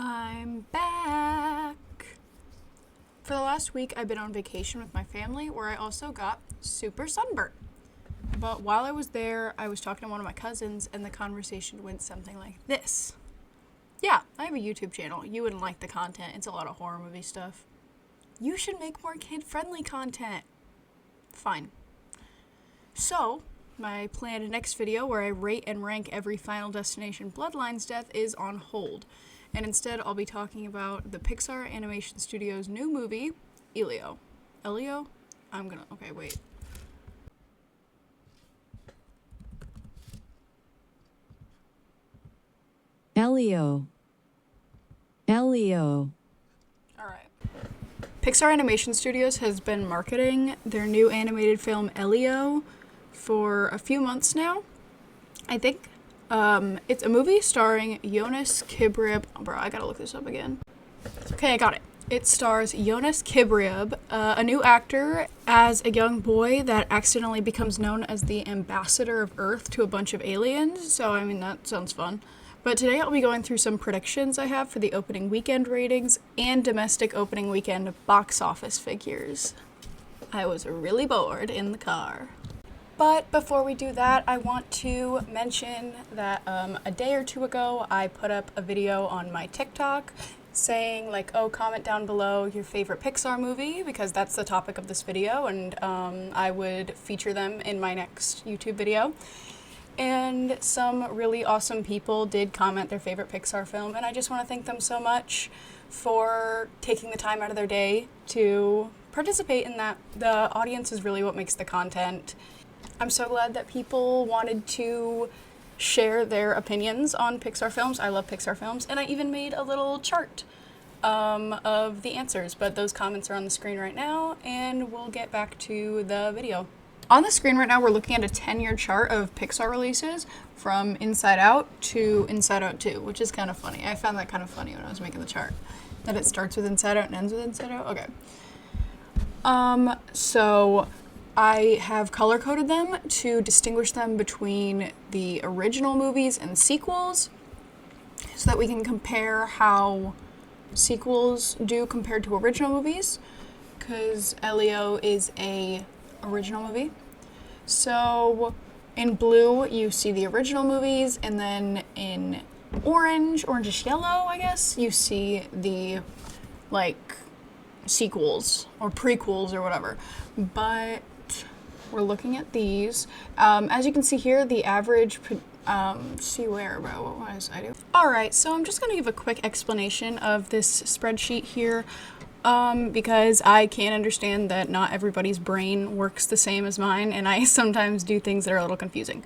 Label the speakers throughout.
Speaker 1: I'm back. For the last week, I've been on vacation with my family where I also got super sunburnt. But while I was there, I was talking to one of my cousins and the conversation went something like this. Yeah, I have a YouTube channel. You wouldn't like the content. It's a lot of horror movie stuff. You should make more kid-friendly content. Fine. So, my planned next video where I rate and rank every Final Destination Bloodlines death is on hold. And instead, I'll be talking about the Pixar Animation Studios' new movie, Elio. Elio? Okay, wait.
Speaker 2: Elio. Elio.
Speaker 1: Alright. Pixar Animation Studios has been marketing their new animated film, Elio, for a few months now, I think. It's a movie starring Jonas Kibrib. Bro, I gotta look this up again. Okay, I got it. It stars Jonas Kibrib, a new actor, as a young boy that accidentally becomes known as the ambassador of Earth to a bunch of aliens. So, I mean, that sounds fun. But today I'll be going through some predictions I have for the opening weekend ratings and domestic opening weekend box office figures. I was really bored in the car. But before we do that, I want to mention that a day or two ago, I put up a video on my TikTok saying like, oh, comment down below your favorite Pixar movie, because that's the topic of this video, and I would feature them in my next YouTube video. And some really awesome people did comment their favorite Pixar film, and I just want to thank them so much for taking the time out of their day to participate in that. The audience is really what makes the content. I'm so glad that people wanted to share their opinions on Pixar films. I love Pixar films, and I even made a little chart of the answers, but those comments are on the screen right now, and we'll get back to the video. On the screen right now, we're looking at a 10-year chart of Pixar releases from Inside Out to Inside Out 2, which is kind of funny. I found that kind of funny when I was making the chart, that it starts with Inside Out and ends with Inside Out. Okay. So I have color-coded them to distinguish them between the original movies and sequels so that we can compare how sequels do compared to original movies, because Elio is a original movie. So in blue, you see the original movies, and then in orange-ish yellow, I guess, you see the, like, sequels or prequels or whatever. But we're looking at these. As you can see here, the average, see where, bro, what was I doing? Alright, so I'm just gonna give a quick explanation of this spreadsheet here, because I can't understand that not everybody's brain works the same as mine, and I sometimes do things that are a little confusing.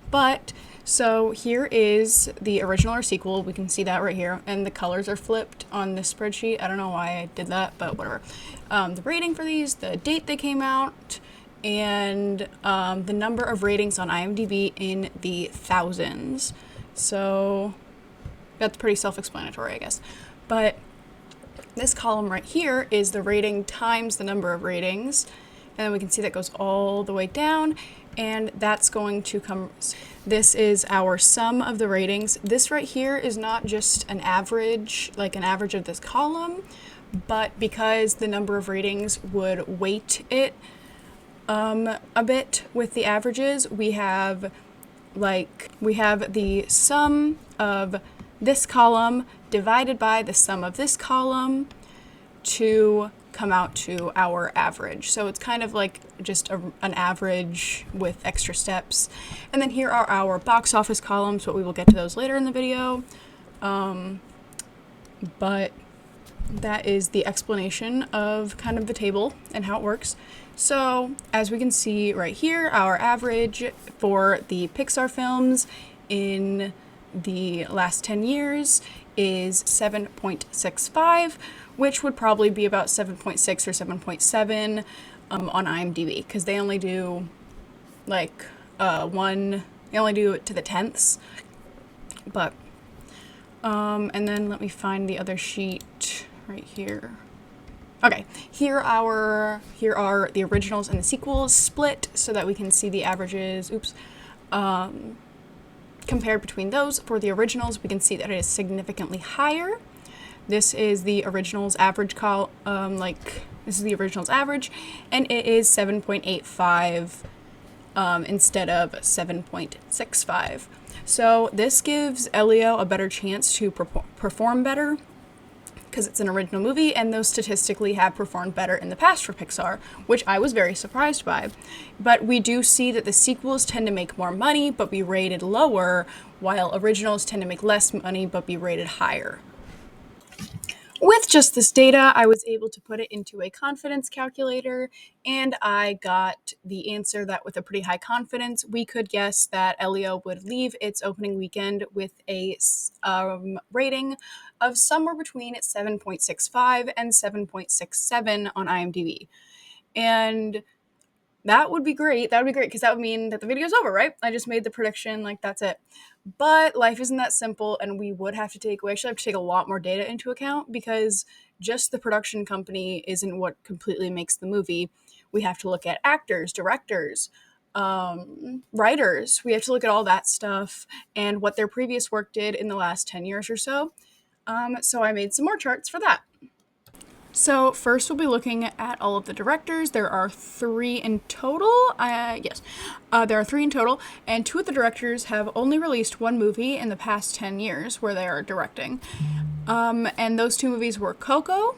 Speaker 1: But, so here is the original or sequel, we can see that right here, and the colors are flipped on this spreadsheet. I don't know why I did that, but whatever. The rating for these, the date they came out, and the number of ratings on IMDb in the thousands. So that's pretty self-explanatory, I guess. But this column right here is the rating times the number of ratings, and then we can see that goes all the way down, and that's going to come. This is our sum of the ratings. This right here is not just an average, like an average of this column, but because the number of ratings would weight it a bit with the averages, we have the sum of this column divided by the sum of this column to come out to our average. So it's kind of like just an average with extra steps. And then here are our box office columns, but we will get to those later in the video. But that is the explanation of kind of the table and how it works. So, as we can see right here, our average for the Pixar films in the last 10 years is 7.65, which would probably be about 7.6 or 7.7 on IMDb, because they only do like they only do it to the tenths. But, and then let me find the other sheet right here. Okay, here are the originals and the sequels split so that we can see the averages. Compared between those. For the originals, we can see that it is significantly higher. This is the original's average this is the original's average, and it is 7.85 instead of 7.65. So this gives Elio a better chance to perform better because it's an original movie, and those statistically have performed better in the past for Pixar, which I was very surprised by. But we do see that the sequels tend to make more money but be rated lower, while originals tend to make less money but be rated higher. With just this data, I was able to put it into a confidence calculator, and I got the answer that with a pretty high confidence, we could guess that Elio would leave its opening weekend with a rating of somewhere between 7.65 and 7.67 on IMDb. And that would be great. That would be great because that would mean that the video's over, right? I just made the prediction, like that's it. But life isn't that simple, and we have to take a lot more data into account because just the production company isn't what completely makes the movie. We have to look at actors, directors, writers. We have to look at all that stuff and what their previous work did in the last 10 years or so. So I made some more charts for that. So first we'll be looking at all of the directors. There are 3 in total. There are 3 in total, and 2 of the directors have only released 1 movie in the past 10 years where they are directing. And those 2 movies were Coco,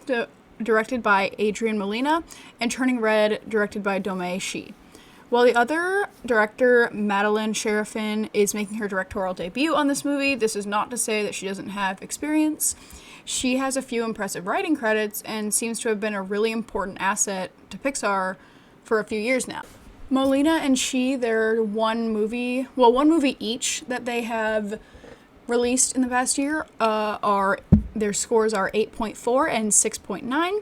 Speaker 1: directed by Adrian Molina, and Turning Red, directed by Domei Shi. While the other director, Madeline Sherifin, is making her directorial debut on this movie, this is not to say that she doesn't have experience. She has a few impressive writing credits and seems to have been a really important asset to Pixar for a few years now. Molina and Shi, their one movie each that they have released in the past year, their scores are 8.4 and 6.9,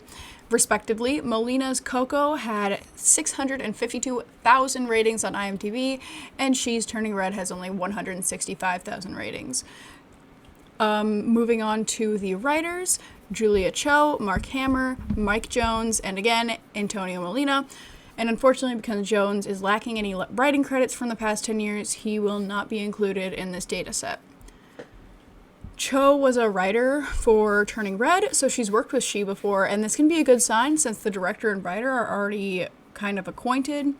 Speaker 1: respectively. Molina's Coco had 652,000 ratings on IMDb, and Shi's Turning Red has only 165,000 ratings. Moving on to the writers, Julia Cho, Mark Hamill, Mike Jones, and again, Antonio Molina. And unfortunately, because Jones is lacking any writing credits from the past 10 years, he will not be included in this data set. Cho was a writer for Turning Red, so she's worked with Shi before, and this can be a good sign since the director and writer are already kind of acquainted.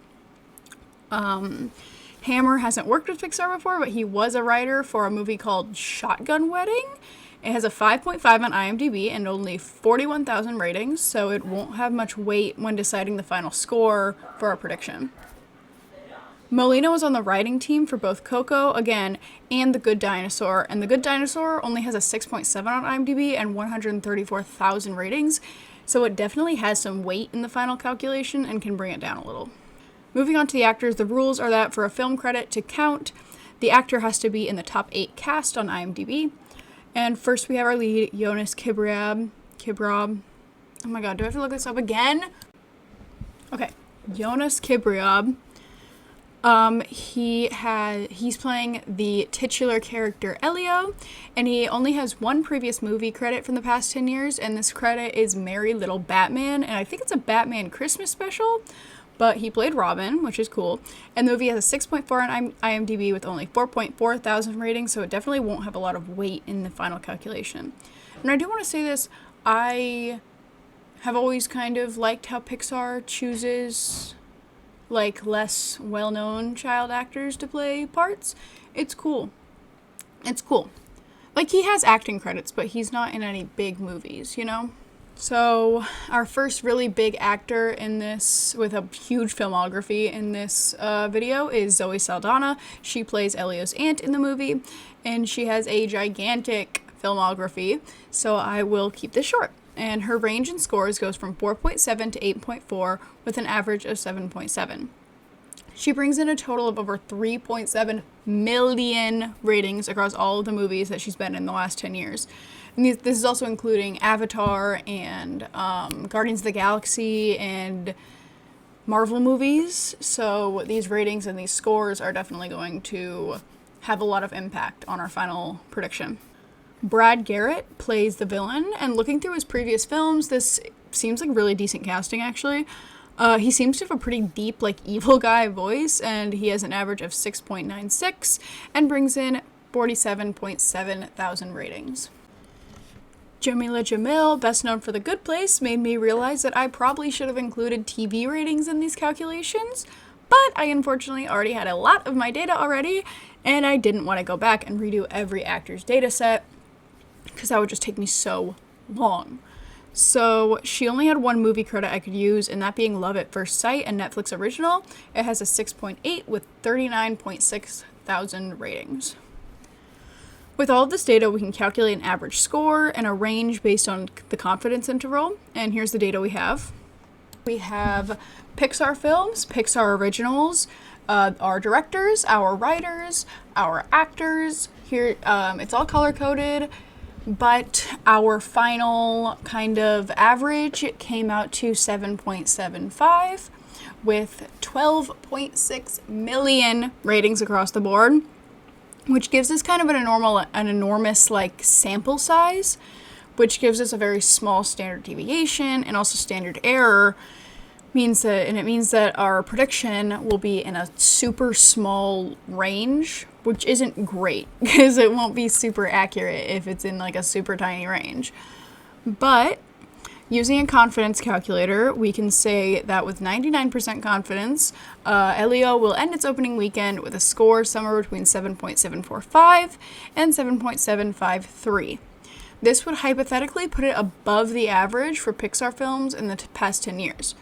Speaker 1: Hammer hasn't worked with Pixar before, but he was a writer for a movie called Shotgun Wedding. It has a 5.5 on IMDb and only 41,000 ratings, so it won't have much weight when deciding the final score for our prediction. Molina was on the writing team for both Coco, again, and The Good Dinosaur, and The Good Dinosaur only has a 6.7 on IMDb and 134,000 ratings, so it definitely has some weight in the final calculation and can bring it down a little. Moving on to the actors, the rules are that for a film credit to count, the actor has to be in the top 8 cast on IMDb. And first we have our lead, Jonas Kibrab. Oh my god, do I have to look this up again? Okay, Jonas Kibrab. He's playing the titular character Elio, and he only has 1 previous movie credit from the past 10 years, and this credit is Merry Little Batman, and I think it's a Batman Christmas special. But he played Robin, which is cool. And the movie has a 6.4 on IMDb with only 4.4 thousand ratings, so it definitely won't have a lot of weight in the final calculation. And I do want to say this, I have always kind of liked how Pixar chooses, like, less well-known child actors to play parts. It's cool. It's cool. Like, he has acting credits, but he's not in any big movies, you know? So our first really big actor in this, with a huge filmography in this video, is Zoe Saldana. She plays Elio's aunt in the movie, and she has a gigantic filmography, so I will keep this short. And her range in scores goes from 4.7 to 8.4 with an average of 7.7. She brings in a total of over 3.7 million ratings across all of the movies that she's been in the last 10 years. And this is also including Avatar and Guardians of the Galaxy and Marvel movies. So these ratings and these scores are definitely going to have a lot of impact on our final prediction. Brad Garrett plays the villain, and looking through his previous films, this seems like really decent casting, actually. He seems to have a pretty deep, like, evil guy voice, and he has an average of 6.96 and brings in 47.7 thousand ratings. Jamila Jamil, best known for The Good Place, made me realize that I probably should have included TV ratings in these calculations, but I unfortunately already had a lot of my data already, and I didn't want to go back and redo every actor's data set, because that would just take me so long. So she only had one movie credit I could use, and that being Love at First Sight, a Netflix original. It has a 6.8 with 39.6 thousand ratings. With all of this data, we can calculate an average score and a range based on the confidence interval. And here's the data we have. We have Pixar films, Pixar originals, our directors, our writers, our actors. Here, it's all color-coded, but our final kind of average came out to 7.75 with 12.6 million ratings across the board, which gives us kind of an enormous like sample size, which gives us a very small standard deviation, and also standard error means that our prediction will be in a super small range, which isn't great because it won't be super accurate if it's in like a super tiny range. But using a confidence calculator, we can say that with 99% confidence, Elio will end its opening weekend with a score somewhere between 7.745 and 7.753. This would hypothetically put it above the average for Pixar films in the past 10 years.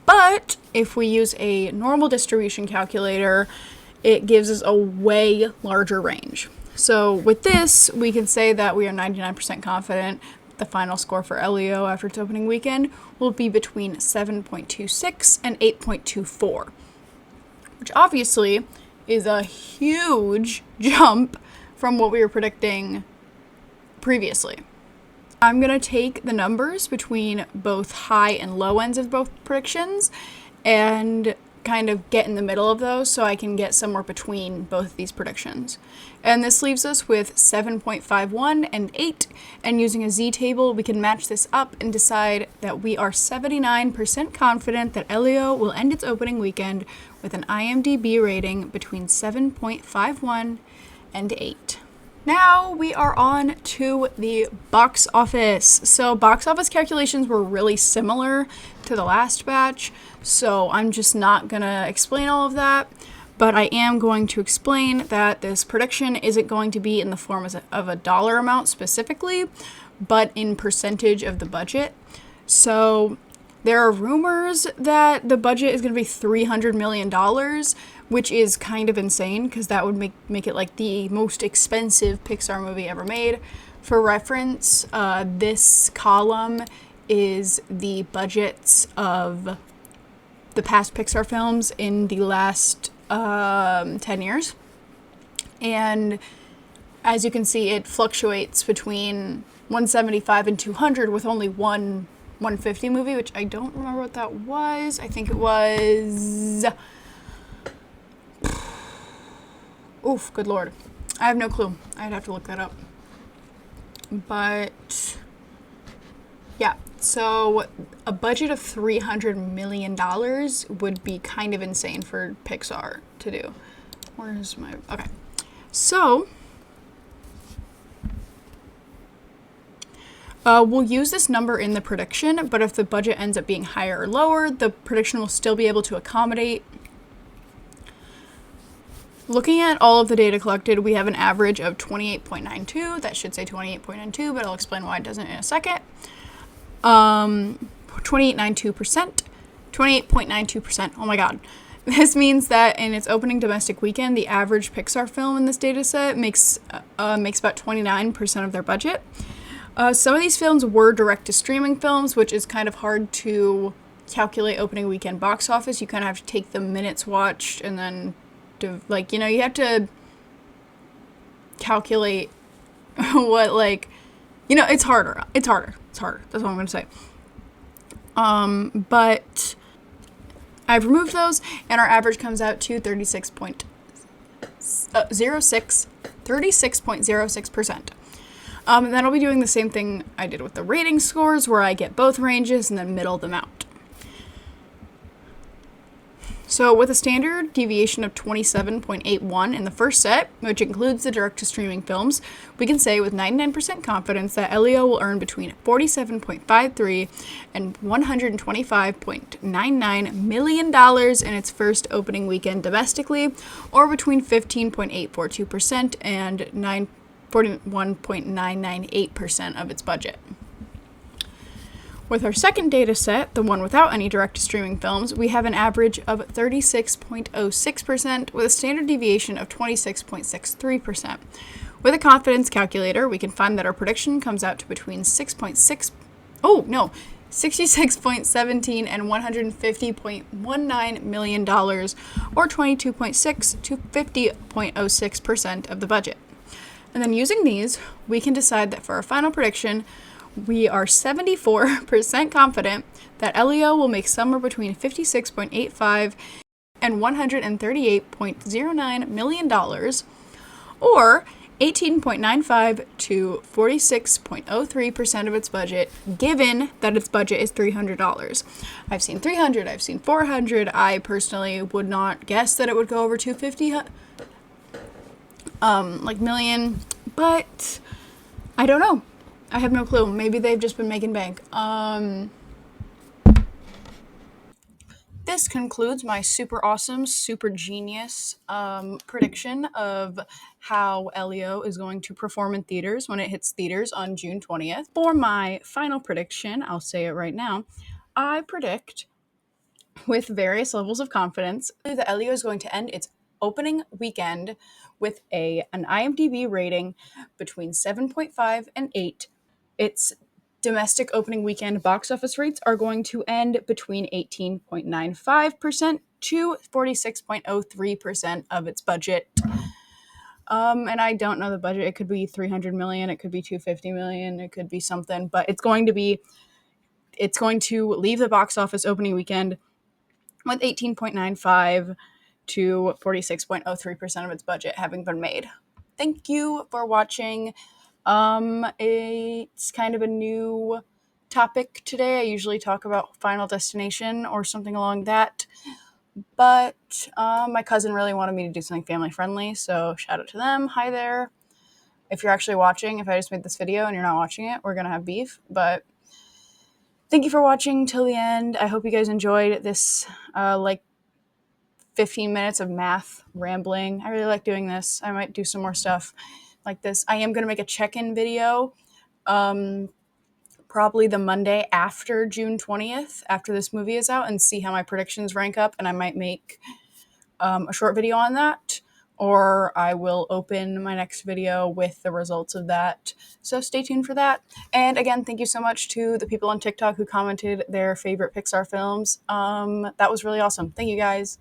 Speaker 1: But if we use a normal distribution calculator, it gives us a way larger range. So with this, we can say that we are 99% confident the final score for Elio after its opening weekend will be between 7.26 and 8.24, which obviously is a huge jump from what we were predicting previously. I'm going to take the numbers between both high and low ends of both predictions and kind of get in the middle of those so I can get somewhere between both of these predictions. And this leaves us with 7.51 and 8, and using a z-table we can match this up and decide that we are 79% confident that Elio will end its opening weekend with an IMDb rating between 7.51 and 8. Now we are on to the box office. So box office calculations were really similar to the last batch, so I'm just not gonna explain all of that, but I am going to explain that this prediction isn't going to be in the form of a dollar amount specifically, but in percentage of the budget. So there are rumors that the budget is going to be $300 million, which is kind of insane because that would make it like the most expensive Pixar movie ever made. For reference, this column is the budgets of the past Pixar films in the last 10 years. And as you can see, it fluctuates between 175 and 200 with only one 150 movie, which I don't remember what that was. I think it was... Oof, good lord. I have no clue. I'd have to look that up. But... yeah, so a budget of $300 million would be kind of insane for Pixar to do. Where's my... okay. So... we'll use this number in the prediction, but if the budget ends up being higher or lower, the prediction will still be able to accommodate. Looking at all of the data collected, we have an average of 28.92. That should say 28.92, but I'll explain why it doesn't in a second. 28.92%. 28.92%. Oh my god. This means that in its opening domestic weekend, the average Pixar film in this data set makes about 29% of their budget. Some of these films were direct-to-streaming films, which is kind of hard to calculate opening weekend box office. You kind of have to take the minutes watched and then, you have to calculate what, it's harder. It's harder. That's what I'm going to say. But I've removed those, and our average comes out to 36.06%. And then I'll be doing the same thing I did with the rating scores, where I get both ranges and then middle them out. So with a standard deviation of 27.81 in the first set, which includes the direct-to-streaming films, we can say with 99% confidence that Elio will earn between $47.53 and $125.99 million in its first opening weekend domestically, or between 15.842% and 41.998% of its budget. With our second data set, the one without any direct-to-streaming films, we have an average of 36.06% with a standard deviation of 26.63%. With a confidence calculator, we can find that our prediction comes out to between 66.17 and $150.19 million, or 22.6 to 50.06% of the budget. And then using these, we can decide that for our final prediction, we are 74% confident that Elio will make somewhere between $56.85 and $138.09 million, or 18.95 to 46.03% of its budget, given that its budget is $300. I've seen 300, I've seen 400. I personally would not guess that it would go over 250 million, but I don't know. I have no clue. Maybe they've just been making bank. This concludes my super awesome, super genius prediction of how Elio is going to perform in theaters when it hits theaters on June 20th. For my final prediction, I'll say it right now, I predict with various levels of confidence that Elio is going to end its opening weekend with an IMDb rating between 7.5 and 8. Its domestic opening weekend box office rates are going to end between 18.95% to 46.03% of its budget. And I don't know the budget. It could be 300 million, it could be 250 million, it could be something, but it's going to leave the box office opening weekend with 18.95 to 46.03% of its budget having been made. Thank you for watching. It's kind of a new topic today. I usually talk about Final Destination or something along that, but my cousin really wanted me to do something family friendly, so shout out to them. Hi there. If you're actually watching, if I just made this video and you're not watching it, we're gonna have beef, but thank you for watching till the end. I hope you guys enjoyed this 15 minutes of math rambling. I really like doing this. I might do some more stuff like this. I am going to make a check-in video probably the Monday after June 20th, after this movie is out, and see how my predictions rank up, and I might make a short video on that, or I will open my next video with the results of that. So stay tuned for that. And again, thank you so much to the people on TikTok who commented their favorite Pixar films. That was really awesome. Thank you guys.